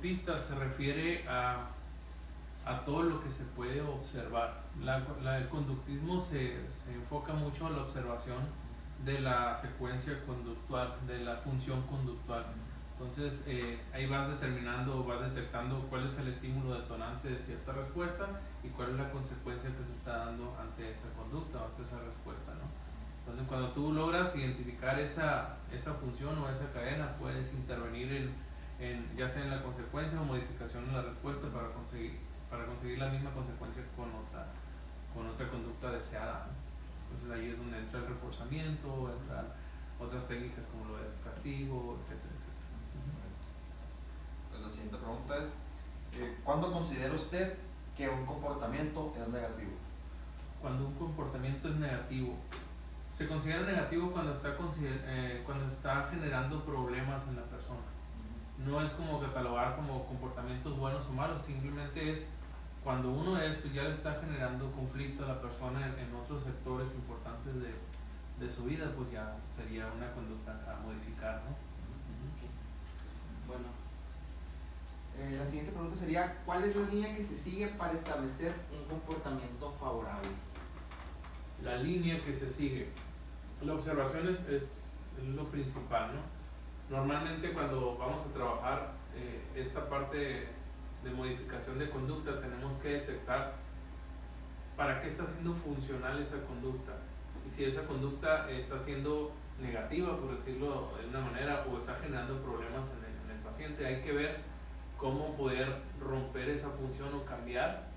conductista se refiere a todo lo que se puede observar. El conductismo se enfoca mucho en la observación de la secuencia conductual, de la función conductual. Entonces ahí vas determinando, vas detectando cuál es el estímulo detonante de cierta respuesta y cuál es la consecuencia que se está dando ante esa conducta o ante esa respuesta, ¿no? Entonces cuando tú logras identificar esa función o esa cadena, puedes intervenir ya sea en la consecuencia o modificación en la respuesta para conseguir la misma consecuencia con otra conducta deseada, ¿no? Entonces ahí es donde entra el reforzamiento, entran otras técnicas como lo es castigo, etcétera, etcétera. La siguiente pregunta es, ¿cuándo considera usted que un comportamiento es negativo? Cuando un comportamiento es negativo, se considera negativo cuando está generando problemas en la persona. No es como catalogar como comportamientos buenos o malos, simplemente es cuando uno de estos ya le está generando conflicto a la persona en otros sectores importantes de su vida, pues ya sería una conducta a modificar, ¿no? Okay. Bueno, la siguiente pregunta sería, ¿cuál es la línea que se sigue para establecer un comportamiento favorable? La línea que se sigue, la observación es lo principal, ¿no? Normalmente cuando vamos a trabajar esta parte de modificación de conducta, tenemos que detectar para qué está siendo funcional esa conducta y si esa conducta está siendo negativa, por decirlo de una manera, o está generando problemas en el paciente. Hay que ver cómo poder romper esa función o cambiar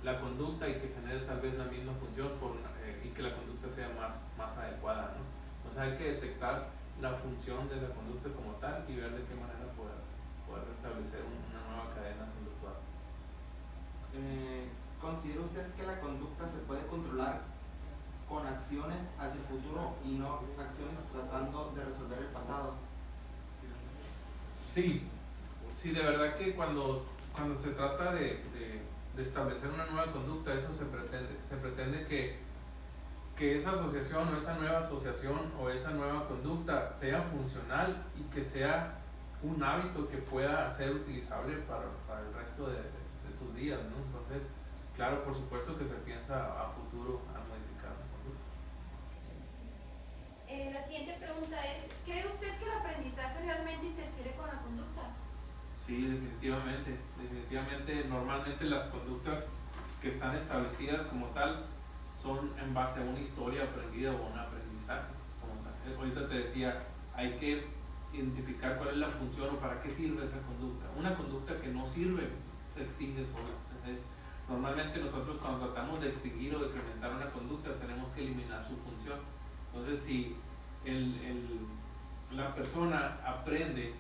la conducta y que genere tal vez la misma función y que la conducta sea más adecuada, ¿no? Entonces hay que detectar la función de la conducta como tal y ver de qué manera poder restablecer una nueva cadena conductual. ¿Considera usted que la conducta se puede controlar con acciones hacia el futuro y no acciones tratando de resolver el pasado? Sí, de verdad que cuando se trata de establecer una nueva conducta, eso se pretende que esa asociación o esa nueva asociación o esa nueva conducta sea funcional y que sea un hábito que pueda ser utilizable para el resto de sus días, ¿no? Entonces, claro, por supuesto que se piensa a futuro a modificar la conducta. La siguiente pregunta es, ¿cree usted que el aprendizaje realmente interfiere con la conducta? Sí, definitivamente, normalmente las conductas que están establecidas como tal son en base a una historia aprendida o un aprendizaje como tal. Ahorita te decía, hay que identificar cuál es la función o para qué sirve esa conducta. Una conducta que no sirve se extingue sola. Entonces, normalmente nosotros cuando tratamos de extinguir o decrementar una conducta tenemos que eliminar su función. Entonces, si la persona aprende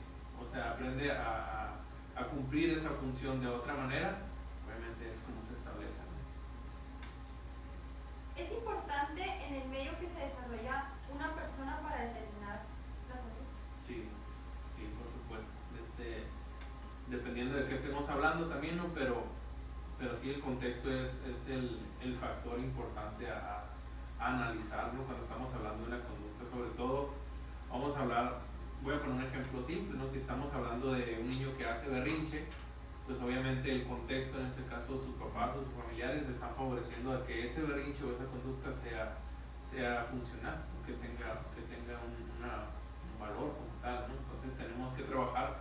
a cumplir esa función de otra manera, obviamente es como se establece, ¿no? ¿Es importante en el medio que se desarrolla una persona para determinar la conducta? Sí, por supuesto. Dependiendo de qué estemos hablando también, ¿no? Pero sí, el contexto es el factor importante a analizar, ¿no? Cuando estamos hablando de la conducta. Sobre todo, voy a poner un ejemplo simple, ¿no? Si estamos hablando de un niño que hace berrinche, pues obviamente el contexto, en este caso sus papás o sus familiares, están favoreciendo a que ese berrinche o esa conducta sea funcional, que tenga un valor como tal, ¿no? Entonces tenemos que trabajar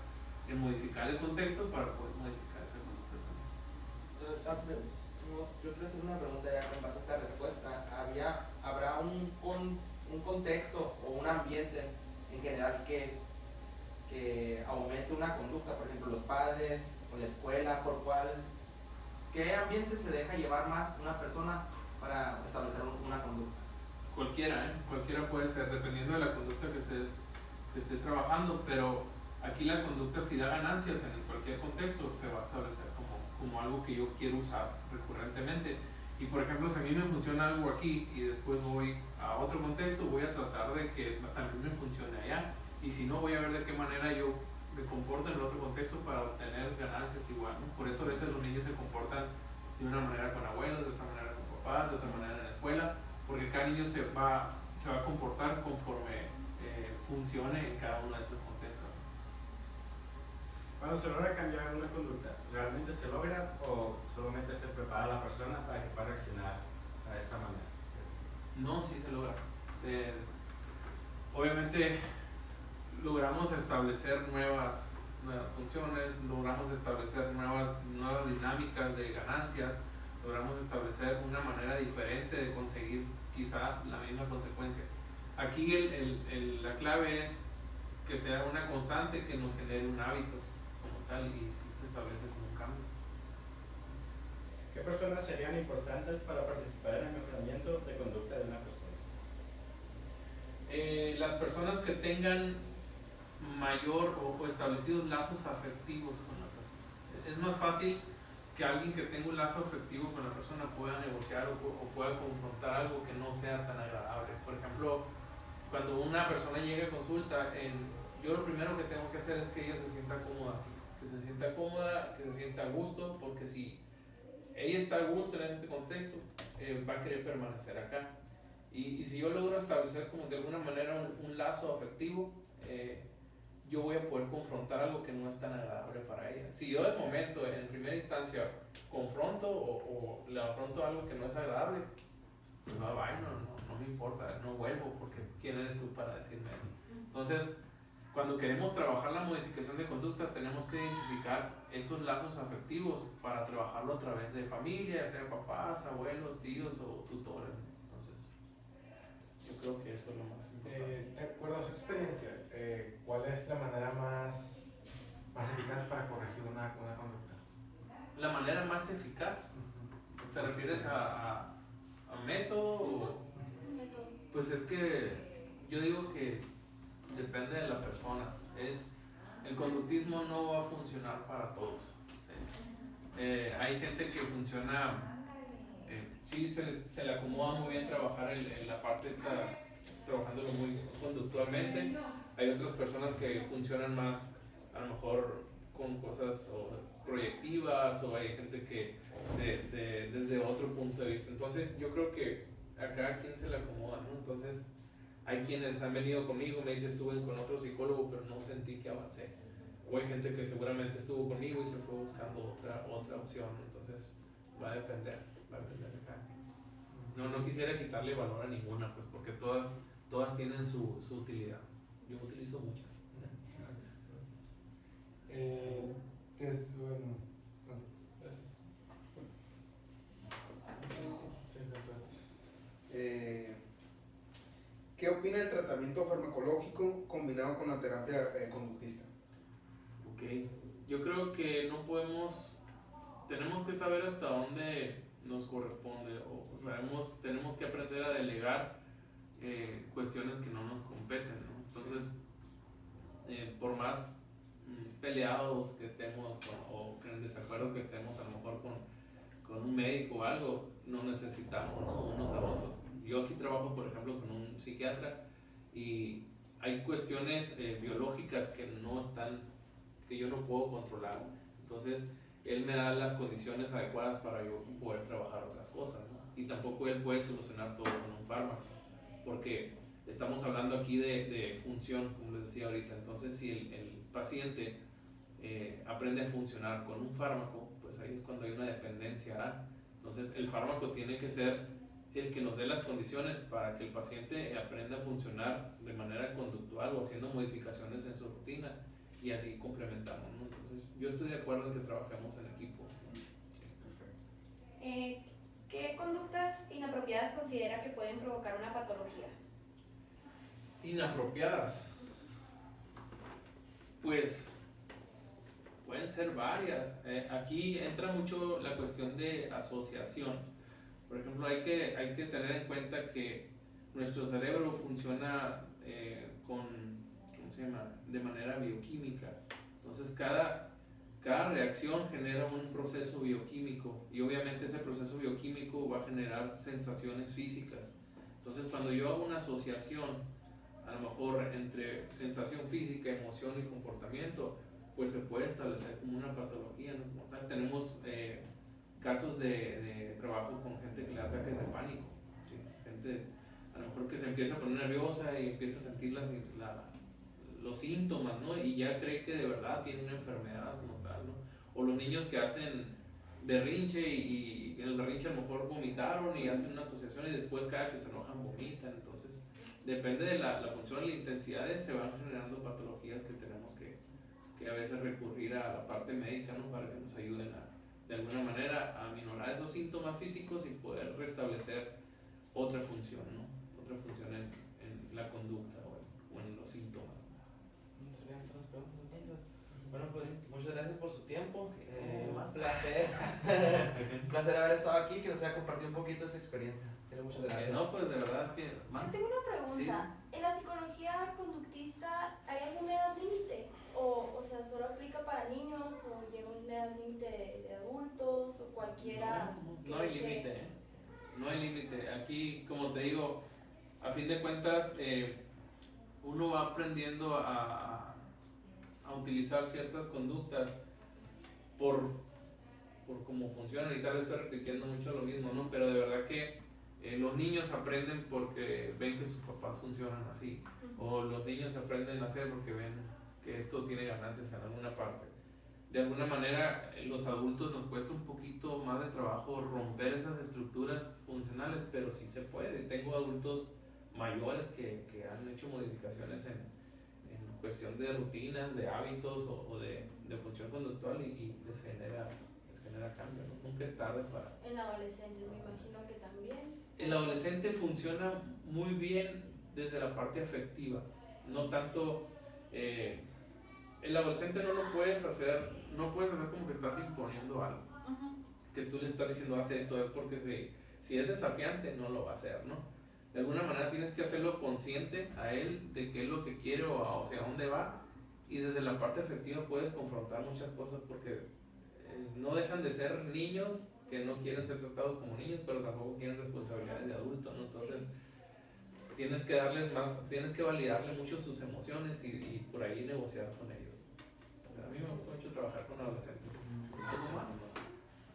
en modificar el contexto para poder modificar esa conducta. Yo quiero hacer una pregunta ya con base a esta respuesta. ¿Habrá un contexto o un ambiente en general que aumente una conducta? Por ejemplo, los padres o la escuela, ¿qué ambiente se deja llevar más una persona para establecer una conducta? Cualquiera puede ser, dependiendo de la conducta que estés trabajando, pero aquí la conducta, si da ganancias en cualquier contexto, se va a establecer como algo que yo quiero usar recurrentemente. Y por ejemplo, si a mí me funciona algo aquí y después voy a otro contexto, voy a tratar de que también me funcione allá. Y si no, voy a ver de qué manera yo me comporto en el otro contexto para obtener ganancias igual, ¿no? Por eso a veces los niños se comportan de una manera con abuelos, de otra manera con papás, de otra manera en la escuela, porque cada niño se va a comportar conforme funcione en cada uno de esos contextos. Cuando se logra cambiar una conducta, ¿realmente se logra o solamente se prepara a la persona para que pueda reaccionar a esta manera? No, sí se logra. Obviamente logramos establecer nuevas funciones, logramos establecer nuevas dinámicas de ganancias, logramos establecer una manera diferente de conseguir quizá la misma consecuencia. Aquí la clave es que sea una constante que nos genere un hábito como tal y sí se establece como un cambio. ¿Qué personas serían importantes para participar en el mejoramiento de conducta de una persona? Las personas que tengan mayor o establecidos lazos afectivos con la persona. Es más fácil que alguien que tenga un lazo afectivo con la persona pueda negociar o pueda confrontar algo que no sea tan agradable. Por ejemplo, cuando una persona llega a consulta, yo lo primero que tengo que hacer es que ella se sienta cómoda, que se sienta a gusto, porque si ella está a gusto en este contexto, va a querer permanecer acá. Y si yo logro establecer como de alguna manera un lazo afectivo, yo voy a poder confrontar algo que no es tan agradable para ella. Si yo de momento, en primera instancia, confronto o le afronto algo que no es agradable, pues no me importa, no vuelvo, porque ¿quién eres tú para decirme eso? Entonces, cuando queremos trabajar la modificación de conducta, tenemos que identificar esos lazos afectivos para trabajarlo a través de familia, ya sea papás, abuelos, tíos o tutores. Entonces, yo creo que eso es lo más importante. De acuerdo a su experiencia, ¿cuál es la manera más eficaz para corregir una conducta? La manera más eficaz, ¿te refieres a método o...? Pues es que yo digo que depende de la persona. El conductismo no va a funcionar para todos. Hay gente que funciona, sí se le acomoda muy bien trabajar en la parte esta, trabajándolo muy conductualmente. Hay otras personas que funcionan más, a lo mejor con cosas proyectivas, o hay gente que desde otro punto de vista. Entonces yo creo que a cada quien se le acomoda, ¿no? Entonces hay quienes han venido conmigo, me dicen estuve con otro psicólogo pero no sentí que avancé, o hay gente que seguramente estuvo conmigo y se fue buscando otra opción. Entonces va a depender de cada quien. No quisiera quitarle valor a ninguna, pues, porque todas tienen su utilidad. Yo utilizo muchas. ¿Qué opina del tratamiento farmacológico combinado con la terapia conductista? Ok, yo creo que tenemos que saber hasta dónde nos corresponde, tenemos que aprender a delegar cuestiones que no nos competen, ¿no? Entonces, por más peleados que estemos o en desacuerdo que estemos a lo mejor con un médico o algo, no necesitamos, ¿no?, unos a otros. Yo aquí trabajo, por ejemplo, con un psiquiatra y hay cuestiones biológicas que yo no puedo controlar. Entonces, él me da las condiciones adecuadas para yo poder trabajar otras cosas, ¿no? Y tampoco él puede solucionar todo con un fármaco, porque estamos hablando aquí de función, como les decía ahorita. Entonces, si el paciente aprende a funcionar con un fármaco, pues ahí es cuando hay una dependencia. Entonces, el fármaco tiene que ser el que nos dé las condiciones para que el paciente aprenda a funcionar de manera conductual o haciendo modificaciones en su rutina, y así complementamos, ¿no? Entonces, yo estoy de acuerdo en que trabajemos en equipo. ¿Qué conductas inapropiadas considera que pueden provocar una patología? Inapropiadas, pues pueden ser varias. Aquí entra mucho la cuestión de asociación. Por ejemplo, hay que tener en cuenta que nuestro cerebro funciona de manera bioquímica. Entonces, cada reacción genera un proceso bioquímico, y obviamente ese proceso bioquímico va a generar sensaciones físicas. Entonces, cuando yo hago una asociación, a lo mejor entre sensación física, emoción y comportamiento, pues se puede establecer como una patología, ¿no? Como tal, tenemos casos de trabajo con gente que le da ataques de pánico, ¿sí? Gente a lo mejor que se empieza a poner nerviosa y empieza a sentir los síntomas, ¿no? Y ya cree que de verdad tiene una enfermedad como tal, ¿no? O los niños que hacen berrinche y en el berrinche a lo mejor vomitaron y hacen una asociación y después cada que se enojan vomitan. Entonces, depende de la función y la intensidad, se van generando patologías que tenemos que a veces recurrir a la parte médica, ¿no? Para que nos ayuden de alguna manera a minorar esos síntomas físicos y poder restablecer otra función, ¿no? Otra función en la conducta o en los síntomas. Serían todas las preguntas entonces. Bueno, pues muchas gracias por su tiempo. Un placer. Un placer haber estado aquí, que nos haya compartido un poquito de su experiencia. Muchas gracias. No, pues de verdad que... Yo tengo una pregunta. ¿En la psicología conductista hay alguna edad límite? O sea, ¿solo aplica para niños o llega una edad límite de adultos o cualquiera? No hay límite, ¿eh? No hay límite. Aquí, como te digo, a fin de cuentas, uno va aprendiendo a utilizar ciertas conductas por cómo funcionan, y tal vez estoy repitiendo mucho lo mismo, ¿no? Pero de verdad que los niños aprenden porque ven que sus papás funcionan así, o los niños aprenden a hacer porque ven que esto tiene ganancias en alguna parte. De alguna manera, los adultos nos cuesta un poquito más de trabajo romper esas estructuras funcionales, pero sí se puede. Tengo adultos mayores que han hecho modificaciones en cuestión de rutinas, de hábitos o de función conductual y les genera cambio, ¿no? Nunca es tarde para... En adolescentes me imagino que también. El adolescente funciona muy bien desde la parte afectiva, no tanto... el adolescente no puedes hacer como que estás imponiendo algo, que tú le estás diciendo haz esto, es porque si es desafiante no lo va a hacer, ¿no? De alguna manera tienes que hacerlo consciente a él de qué es lo que quiere o hacia dónde va, y desde la parte afectiva puedes confrontar muchas cosas porque no dejan de ser niños que no quieren ser tratados como niños, pero tampoco quieren responsabilidades de adultos, ¿no? Entonces tienes que darles más, tienes que validarle mucho sus emociones y por ahí negociar con ellos. O sea, a mí me gusta mucho trabajar con adolescentes. ¿Algo más?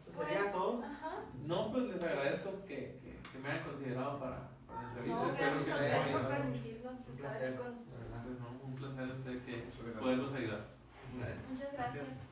Pues sería todo. Ajá. No, pues les agradezco que me hayan considerado para la entrevista. No, Espero gracias que a les haya ustedes por ayudado. permitirnos Un estar placer. aquí con ustedes. Pues no, un placer a usted que Muchas gracias. poderlos ayudar. Muchas gracias.